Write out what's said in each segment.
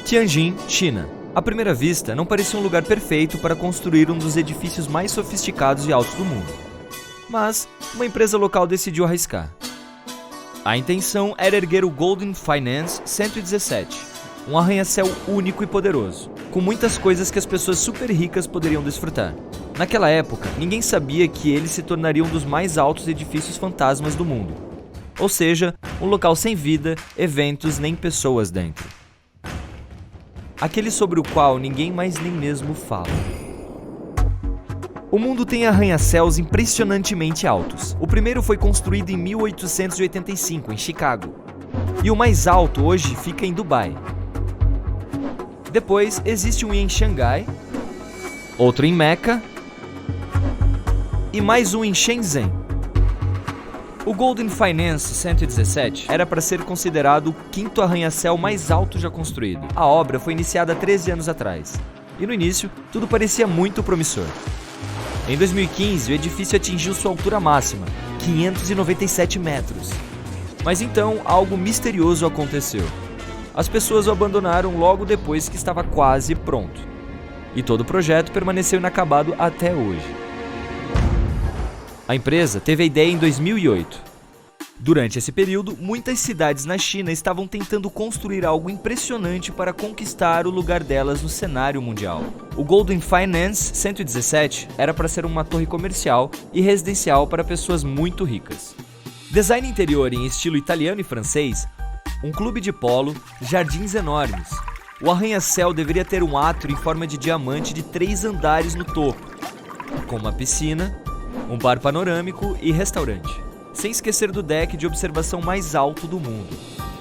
Tianjin, China. À primeira vista, não parecia um lugar perfeito para construir um dos edifícios mais sofisticados e altos do mundo. Mas uma empresa local decidiu arriscar. A intenção era erguer o Golden Finance 117, um arranha-céu único e poderoso, com muitas coisas que as pessoas super ricas poderiam desfrutar. Naquela época, ninguém sabia que ele se tornaria um dos mais altos edifícios fantasmas do mundo. Ou seja, um local sem vida, eventos nem pessoas dentro. Aquele sobre o qual ninguém mais nem mesmo fala. O mundo tem arranha-céus impressionantemente altos. O primeiro foi construído em 1885, em Chicago. E o mais alto hoje fica em Dubai. Depois existe um em Xangai, outro em Meca e mais um em Shenzhen. O Golden Finance 117 era para ser considerado o quinto arranha-céu mais alto já construído. A obra foi iniciada há 13 anos atrás. E no início, tudo parecia muito promissor. Em 2015, o edifício atingiu sua altura máxima, 597 metros. Mas então, algo misterioso aconteceu. As pessoas o abandonaram logo depois que estava quase pronto. E todo o projeto permaneceu inacabado até hoje. A empresa teve a ideia em 2008. Durante esse período, muitas cidades na China estavam tentando construir algo impressionante para conquistar o lugar delas no cenário mundial. O Golden Finance 117 era para ser uma torre comercial e residencial para pessoas muito ricas. Design interior em estilo italiano e francês, um clube de polo, jardins enormes. O arranha-céu deveria ter um átrio em forma de diamante de 3 andares no topo, com uma piscina, um bar panorâmico e restaurante. Sem esquecer do deck de observação mais alto do mundo.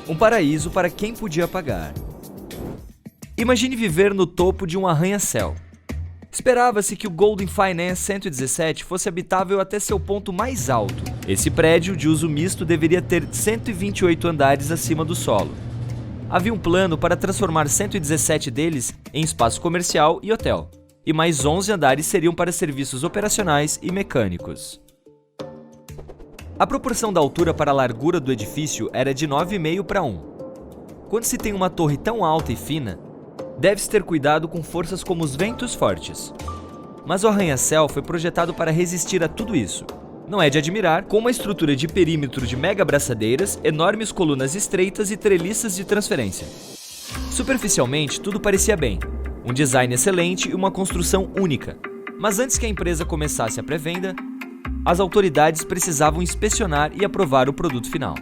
Um paraíso para quem podia pagar. Imagine viver no topo de um arranha-céu. Esperava-se que o Golden Finance 117 fosse habitável até seu ponto mais alto. Esse prédio, de uso misto, deveria ter 128 andares acima do solo. Havia um plano para transformar 117 deles em espaço comercial e hotel. E mais 11 andares seriam para serviços operacionais e mecânicos. A proporção da altura para a largura do edifício era de 9,5 para 1. Quando se tem uma torre tão alta e fina, deve-se ter cuidado com forças como os ventos fortes. Mas o arranha-céu foi projetado para resistir a tudo isso. Não é de admirar, com uma estrutura de perímetro de mega braçadeiras, enormes colunas estreitas e treliças de transferência. Superficialmente, tudo parecia bem. Um design excelente e uma construção única. Mas antes que a empresa começasse a pré-venda, as autoridades precisavam inspecionar e aprovar o produto final.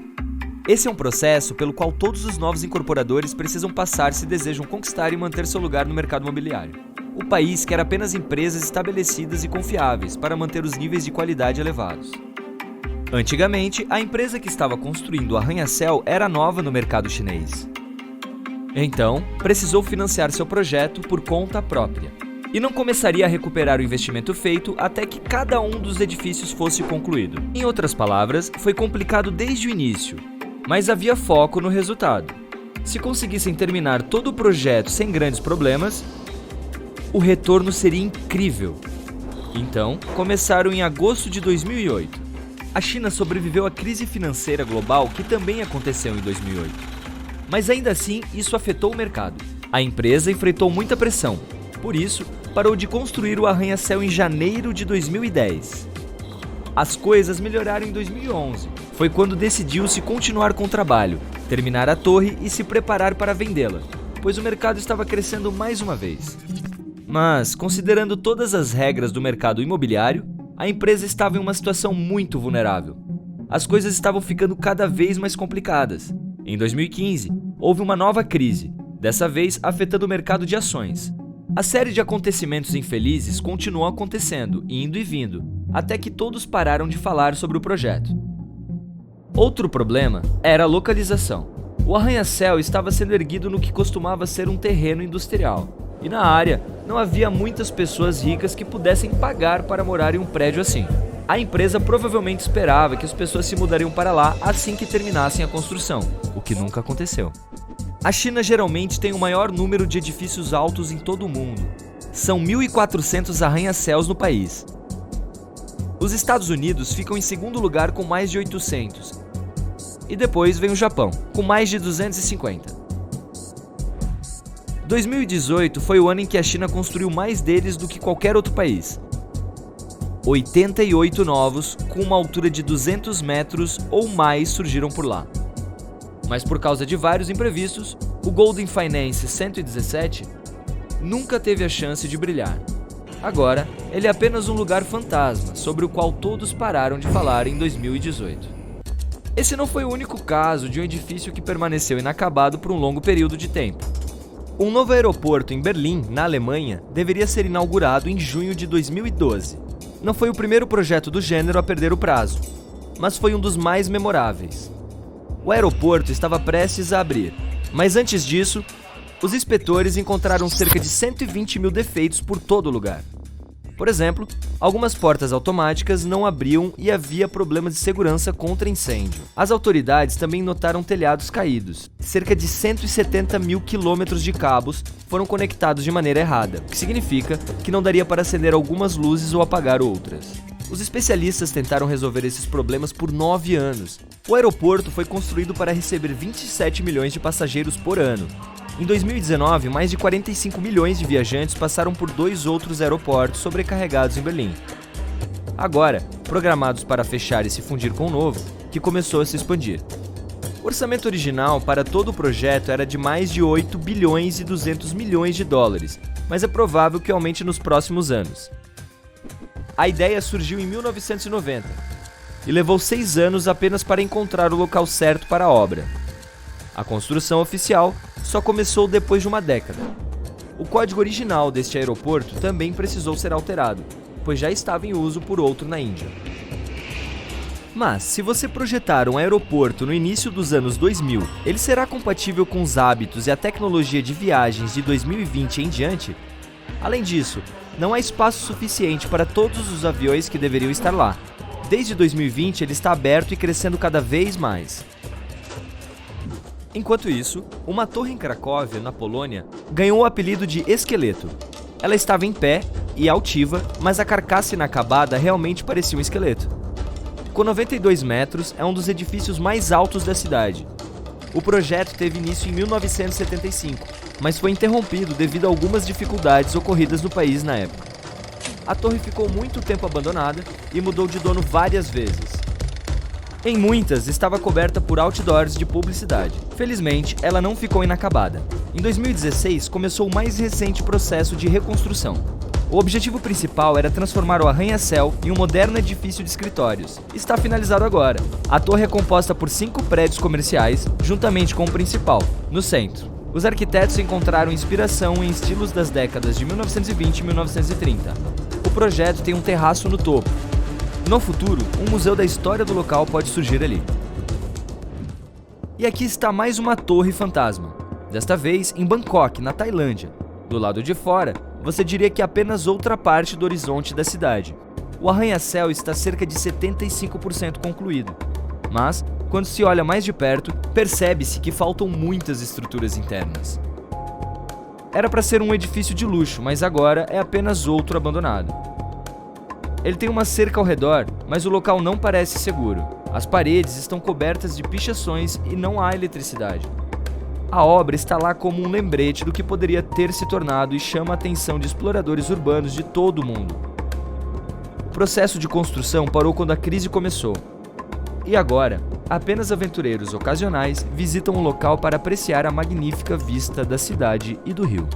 Esse é um processo pelo qual todos os novos incorporadores precisam passar se desejam conquistar e manter seu lugar no mercado imobiliário. O país quer apenas empresas estabelecidas e confiáveis para manter os níveis de qualidade elevados. Antigamente, a empresa que estava construindo o arranha-céu era nova no mercado chinês. Então, precisou financiar seu projeto por conta própria. E não começaria a recuperar o investimento feito até que cada um dos edifícios fosse concluído. Em outras palavras, foi complicado desde o início, mas havia foco no resultado. Se conseguissem terminar todo o projeto sem grandes problemas, o retorno seria incrível. Então, começaram em agosto de 2008. A China sobreviveu à crise financeira global que também aconteceu em 2008. Mas ainda assim, isso afetou o mercado. A empresa enfrentou muita pressão. Por isso, parou de construir o arranha-céu em janeiro de 2010. As coisas melhoraram em 2011. Foi quando decidiu-se continuar com o trabalho, terminar a torre e se preparar para vendê-la, pois o mercado estava crescendo mais uma vez. Mas, considerando todas as regras do mercado imobiliário, a empresa estava em uma situação muito vulnerável. As coisas estavam ficando cada vez mais complicadas. Em 2015, houve uma nova crise, dessa vez afetando o mercado de ações. A série de acontecimentos infelizes continuou acontecendo, indo e vindo, até que todos pararam de falar sobre o projeto. Outro problema era a localização. O arranha-céu estava sendo erguido no que costumava ser um terreno industrial, e na área não havia muitas pessoas ricas que pudessem pagar para morar em um prédio assim. A empresa provavelmente esperava que as pessoas se mudariam para lá assim que terminassem a construção, o que nunca aconteceu. A China geralmente tem o maior número de edifícios altos em todo o mundo. São 1.400 arranha-céus no país. Os Estados Unidos ficam em segundo lugar com mais de 800. E depois vem o Japão, com mais de 250. 2018 foi o ano em que a China construiu mais deles do que qualquer outro país. 88 novos, com uma altura de 200 metros ou mais, surgiram por lá. Mas por causa de vários imprevistos, o Golden Finance 117 nunca teve a chance de brilhar. Agora, ele é apenas um lugar fantasma, sobre o qual todos pararam de falar em 2018. Esse não foi o único caso de um edifício que permaneceu inacabado por um longo período de tempo. Um novo aeroporto em Berlim, na Alemanha, deveria ser inaugurado em junho de 2012. Não foi o primeiro projeto do gênero a perder o prazo, mas foi um dos mais memoráveis. O aeroporto estava prestes a abrir, mas antes disso, os inspetores encontraram cerca de 120 mil defeitos por todo o lugar. Por exemplo, algumas portas automáticas não abriam e havia problemas de segurança contra incêndio. As autoridades também notaram telhados caídos. Cerca de 170 mil quilômetros de cabos foram conectados de maneira errada, o que significa que não daria para acender algumas luzes ou apagar outras. Os especialistas tentaram resolver esses problemas por 9 anos. O aeroporto foi construído para receber 27 milhões de passageiros por ano. Em 2019, mais de 45 milhões de viajantes passaram por 2 outros aeroportos sobrecarregados em Berlim. Agora, programados para fechar e se fundir com o novo, que começou a se expandir. O orçamento original para todo o projeto era de mais de 8 bilhões e 200 milhões de dólares, mas é provável que aumente nos próximos anos. A ideia surgiu em 1990 e levou 6 anos apenas para encontrar o local certo para a obra. A construção oficial só começou depois de uma década. O código original deste aeroporto também precisou ser alterado, pois já estava em uso por outro na Índia. Mas, se você projetar um aeroporto no início dos anos 2000, ele será compatível com os hábitos e a tecnologia de viagens de 2020 em diante? Além disso, não há espaço suficiente para todos os aviões que deveriam estar lá. Desde 2020, ele está aberto e crescendo cada vez mais. Enquanto isso, uma torre em Cracóvia, na Polônia, ganhou o apelido de Esqueleto. Ela estava em pé e altiva, mas a carcaça inacabada realmente parecia um esqueleto. Com 92 metros, é um dos edifícios mais altos da cidade. O projeto teve início em 1975, mas foi interrompido devido a algumas dificuldades ocorridas no país na época. A torre ficou muito tempo abandonada e mudou de dono várias vezes. Em muitas, estava coberta por outdoors de publicidade. Felizmente, ela não ficou inacabada. Em 2016, começou o mais recente processo de reconstrução. O objetivo principal era transformar o arranha-céu em um moderno edifício de escritórios. Está finalizado agora. A torre é composta por 5 prédios comerciais, juntamente com o principal, no centro. Os arquitetos encontraram inspiração em estilos das décadas de 1920 e 1930. O projeto tem um terraço no topo. No futuro, um museu da história do local pode surgir ali. E aqui está mais uma torre fantasma, desta vez em Bangkok, na Tailândia. Do lado de fora, você diria que é apenas outra parte do horizonte da cidade. O arranha-céu está cerca de 75% concluído, mas, quando se olha mais de perto, percebe-se que faltam muitas estruturas internas. Era para ser um edifício de luxo, mas agora é apenas outro abandonado. Ele tem uma cerca ao redor, mas o local não parece seguro. As paredes estão cobertas de pichações e não há eletricidade. A obra está lá como um lembrete do que poderia ter se tornado e chama a atenção de exploradores urbanos de todo o mundo. O processo de construção parou quando a crise começou. E agora, apenas aventureiros ocasionais visitam o local para apreciar a magnífica vista da cidade e do rio.